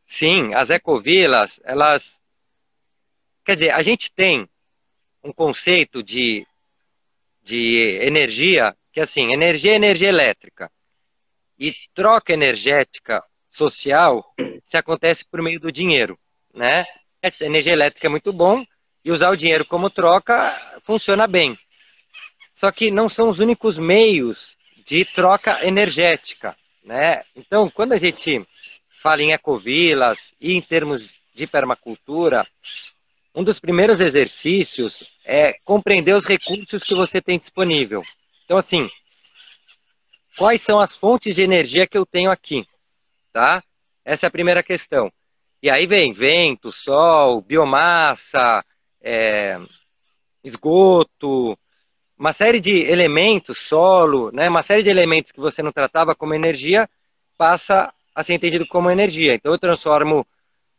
[SPEAKER 2] Sim, as ecovilas, elas. Quer dizer, a gente tem um conceito de energia, que assim, energia é energia elétrica. E troca energética social se acontece por meio do dinheiro, né? A energia elétrica é muito bom e usar o dinheiro como troca funciona bem. Só que não são os únicos meios de troca energética, né? Então, quando a gente fala em ecovilas e em termos de permacultura, um dos primeiros exercícios é compreender os recursos que você tem disponível. Então, assim, quais são as fontes de energia que eu tenho aqui, tá? Essa é a primeira questão. E aí vem vento, sol, biomassa, esgoto, uma série de elementos, solo, né? Uma série de elementos que você não tratava como energia passa a ser entendido como energia. Então eu transformo,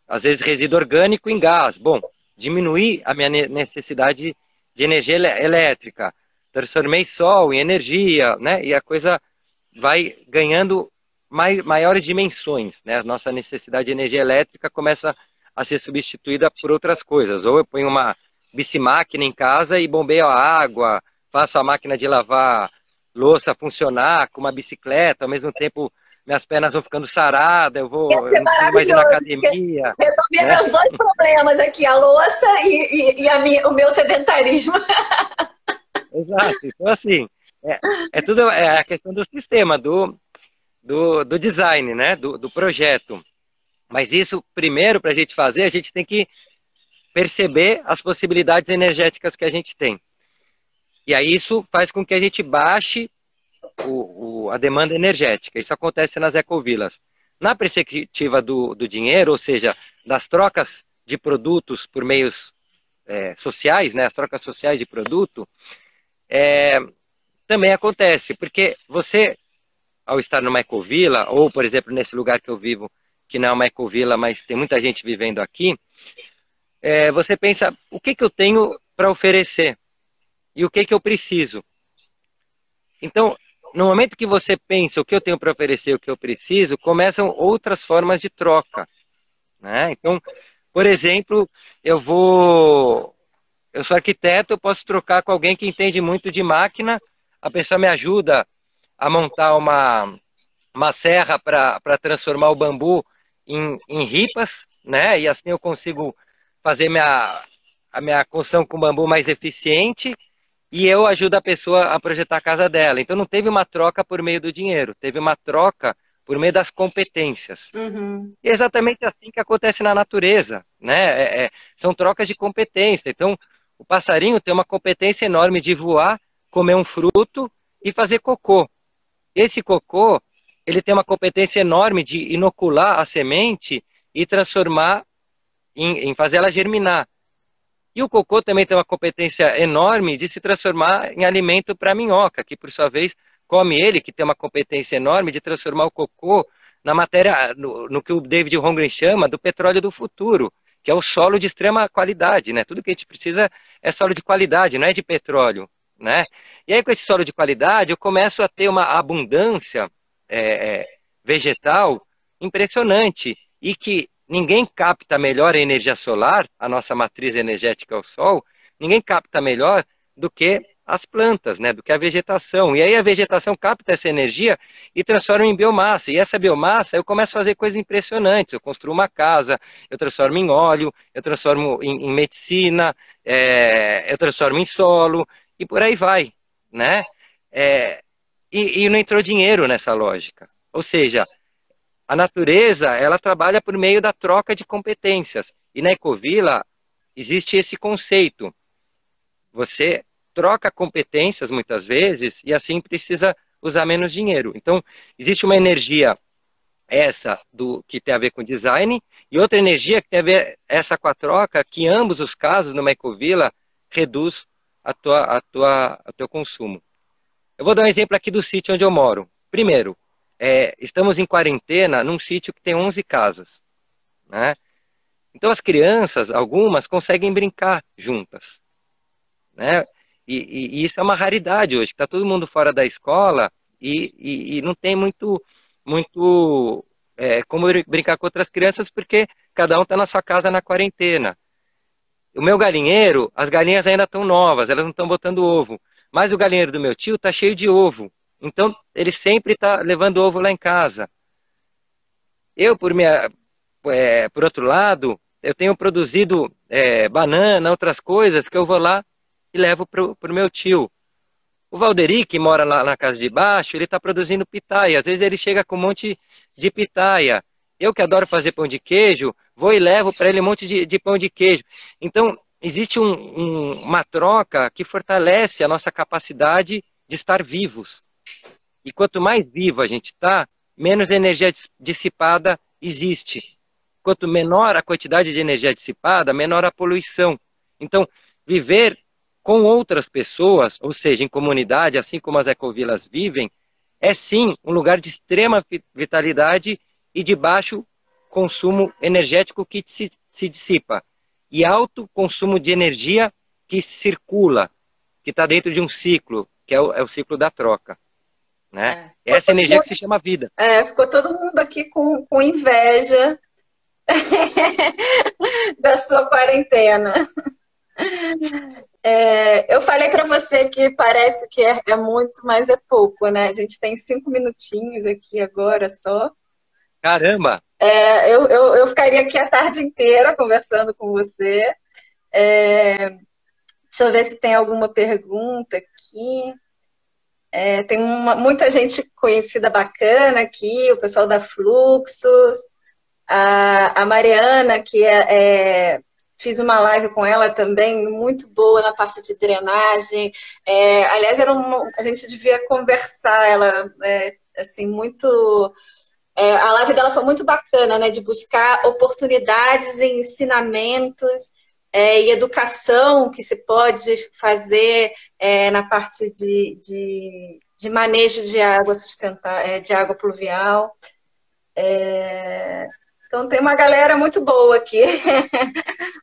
[SPEAKER 2] às vezes, resíduo orgânico em gás. Bom, diminuir a minha necessidade de energia elétrica. Transformei sol em energia, né? E a coisa vai ganhando maiores dimensões, né? A nossa necessidade de energia elétrica começa a ser substituída por outras coisas. Ou eu ponho uma bicimáquina em casa e bombeio a água, faço a máquina de lavar louça funcionar com uma bicicleta, ao mesmo tempo minhas pernas vão ficando saradas,
[SPEAKER 1] Ia
[SPEAKER 2] eu
[SPEAKER 1] ser
[SPEAKER 2] não preciso mais ir na
[SPEAKER 1] maravilhoso, porque
[SPEAKER 2] academia,
[SPEAKER 1] resolvia
[SPEAKER 2] né?
[SPEAKER 1] meus dois problemas aqui, a louça o meu sedentarismo.
[SPEAKER 2] Exato. Então, assim, tudo a questão do sistema, do design, né? Do projeto. Mas isso, primeiro, para a gente fazer, a gente tem que perceber as possibilidades energéticas que a gente tem. E aí isso faz com que a gente baixe a demanda energética. Isso acontece nas ecovilas. Na perspectiva do dinheiro, ou seja, das trocas de produtos por meios sociais, né, as trocas sociais de produto, também acontece, porque você, ao estar numa ecovila, ou, por exemplo, nesse lugar que eu vivo, que não é uma ecovila, mas tem muita gente vivendo aqui, você pensa, o que eu tenho para oferecer? E o que eu preciso? Então, no momento que você pensa o que eu tenho para oferecer, o que eu preciso, começam outras formas de troca, né? Então, por exemplo, eu sou arquiteto, eu posso trocar com alguém que entende muito de máquina, a pessoa me ajuda a montar uma serra para transformar o bambu em ripas, né? E assim eu consigo fazer a minha construção com bambu mais eficiente e eu ajudo a pessoa a projetar a casa dela. Então não teve uma troca por meio do dinheiro, teve uma troca por meio das competências.
[SPEAKER 1] Uhum.
[SPEAKER 2] E é exatamente assim que acontece na natureza, né? São trocas de competência. Então, o passarinho tem uma competência enorme de voar, comer um fruto e fazer cocô. Esse cocô, ele tem uma competência enorme de inocular a semente e transformar em fazer ela germinar. E o cocô também tem uma competência enorme de se transformar em alimento para a minhoca, que por sua vez come ele, que tem uma competência enorme de transformar o cocô na matéria, no que o David Holmgren chama do petróleo do futuro, que é o solo de extrema qualidade, né? Tudo que a gente precisa é solo de qualidade, não é de petróleo, né? E aí com esse solo de qualidade eu começo a ter uma abundância vegetal impressionante e que ninguém capta melhor a energia solar, a nossa matriz energética é o Sol, ninguém capta melhor do que as plantas, né, do que a vegetação. E aí a vegetação capta essa energia e transforma em biomassa. E essa biomassa eu começo a fazer coisas impressionantes. Eu construo uma casa, eu transformo em óleo, eu transformo em medicina, eu transformo em solo e por aí vai, né? E não entrou dinheiro nessa lógica. Ou seja, a natureza, ela trabalha por meio da troca de competências. E na Ecovila existe esse conceito. Você troca competências muitas vezes e assim precisa usar menos dinheiro. Então, existe uma energia essa do que tem a ver com design e outra energia que tem a ver essa com a troca, que em ambos os casos, numa Ecovila, reduz o teu consumo. Eu vou dar um exemplo aqui do sítio onde eu moro. Primeiro, estamos em quarentena num sítio que tem 11 casas, né? Então as crianças, algumas, conseguem brincar juntas, né? E isso é uma raridade hoje, está todo mundo fora da escola e não tem muito como brincar com outras crianças porque cada um está na sua casa na quarentena. O meu galinheiro, as galinhas ainda estão novas, elas não estão botando ovo. Mas o galinheiro do meu tio está cheio de ovo. Então, ele sempre está levando ovo lá em casa. Eu, por outro lado, eu tenho produzido banana, outras coisas, que eu vou lá e levo para o meu tio. O Valderi, que mora lá na casa de baixo, ele está produzindo pitaia. Às vezes ele chega com um monte de pitaia. Eu, que adoro fazer pão de queijo, vou e levo para ele um monte de pão de queijo. Então, existe uma troca que fortalece a nossa capacidade de estar vivos. E quanto mais vivo a gente está, menos energia dissipada existe. Quanto menor a quantidade de energia dissipada, menor a poluição. Então, viver com outras pessoas, ou seja, em comunidade, assim como as ecovilas vivem, é sim um lugar de extrema vitalidade e de baixo consumo energético que se dissipa. E alto consumo de energia que circula, que está dentro de um ciclo, que é o ciclo da troca. Né? Essa energia que se chama vida.
[SPEAKER 1] Ficou todo mundo aqui com inveja da sua quarentena. Eu falei para você que parece que é muito, mas é pouco, né? A gente tem 5 minutinhos aqui agora só.
[SPEAKER 2] Caramba!
[SPEAKER 1] Eu ficaria aqui a tarde inteira conversando com você. Deixa eu ver se tem alguma pergunta aqui. Tem muita gente conhecida bacana aqui, o pessoal da Fluxos, a Mariana, que fiz uma live com ela também, muito boa na parte de drenagem. Aliás, a gente devia conversar, ela, assim, muito... a live dela foi muito bacana, né? De buscar oportunidades e ensinamentos e educação que se pode fazer na parte de manejo de água de água pluvial. Então tem uma galera muito boa aqui.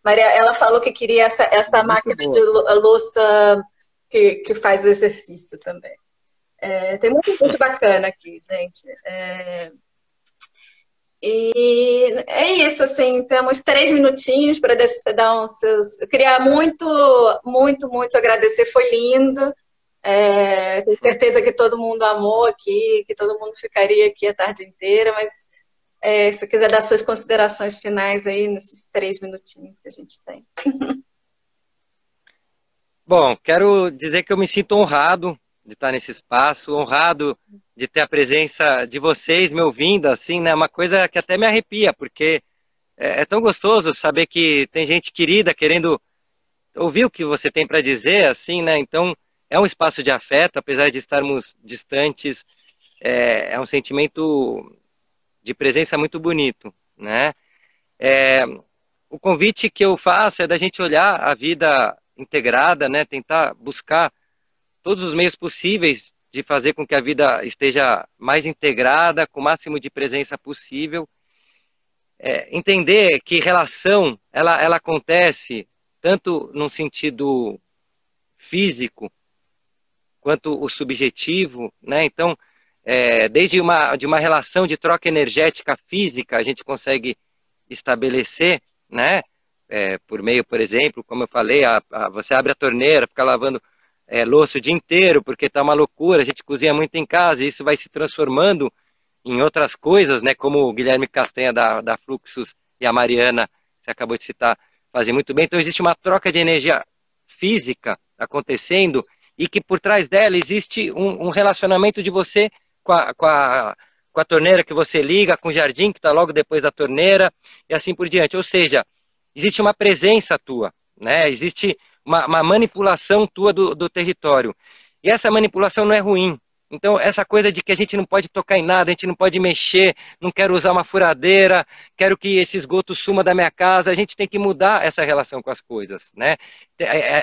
[SPEAKER 1] Maria, ela falou que queria essa
[SPEAKER 2] Muito
[SPEAKER 1] máquina de
[SPEAKER 2] boa.
[SPEAKER 1] louça que faz o exercício também. Tem muita gente bacana aqui, gente. E é isso, assim, temos 3 minutinhos para você dar os seus. Eu queria muito, muito, muito agradecer, foi lindo. Tenho certeza que todo mundo amou aqui, que todo mundo ficaria aqui a tarde inteira, mas se você quiser dar suas considerações finais aí nesses 3 minutinhos que a gente tem.
[SPEAKER 2] Bom, quero dizer que eu me sinto honrado de estar nesse espaço, honrado de ter a presença de vocês me ouvindo, assim, né? Uma coisa que até me arrepia, porque é tão gostoso saber que tem gente querida querendo ouvir o que você tem para dizer, assim, né? Então, é um espaço de afeto, apesar de estarmos distantes, é um sentimento de presença muito bonito, né? É, o convite que eu faço é da gente olhar a vida integrada, né? Tentar buscar todos os meios possíveis de fazer com que a vida esteja mais integrada, com o máximo de presença possível. Entender que relação, ela acontece tanto num sentido físico, quanto o subjetivo, né? Então, desde de uma relação de troca energética física, a gente consegue estabelecer, né? Por meio, por exemplo, como eu falei, você abre a torneira, fica lavando louça o dia inteiro, porque está uma loucura, a gente cozinha muito em casa, e isso vai se transformando em outras coisas, né? Como o Guilherme Castanha da Fluxus e a Mariana, você acabou de citar, fazem muito bem. Então, existe uma troca de energia física acontecendo, e que por trás dela existe um relacionamento de você com a torneira que você liga, com o jardim que está logo depois da torneira, e assim por diante. Ou seja, existe uma presença tua, né? Existe uma manipulação tua do território. E essa manipulação não é ruim. Então, essa coisa de que a gente não pode tocar em nada, a gente não pode mexer, não quero usar uma furadeira, quero que esse esgoto suma da minha casa, a gente tem que mudar essa relação com as coisas, né?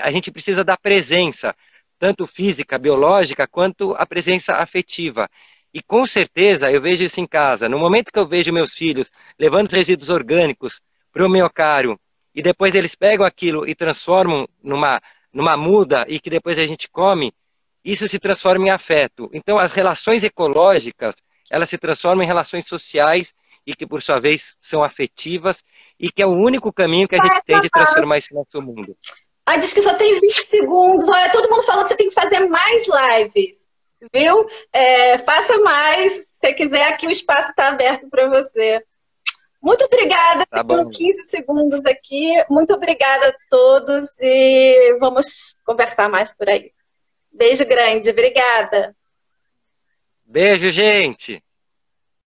[SPEAKER 2] A gente precisa da presença, tanto física, biológica, quanto a presença afetiva. E com certeza, eu vejo isso em casa. No momento que eu vejo meus filhos levando os resíduos orgânicos para o miocário, e depois eles pegam aquilo e transformam numa muda, e que depois a gente come, isso se transforma em afeto. Então, as relações ecológicas, elas se transformam em relações sociais, e que, por sua vez, são afetivas, e que é o único caminho que a gente tem de transformar esse nosso mundo.
[SPEAKER 1] Diz que só tem 20 segundos. Olha, todo mundo falou que você tem que fazer mais lives, viu? Faça mais. Se você quiser, aqui o espaço está aberto para você. Muito obrigada por 15 segundos aqui. Muito obrigada a todos e vamos conversar mais por aí. Beijo grande. Obrigada.
[SPEAKER 2] Beijo, gente.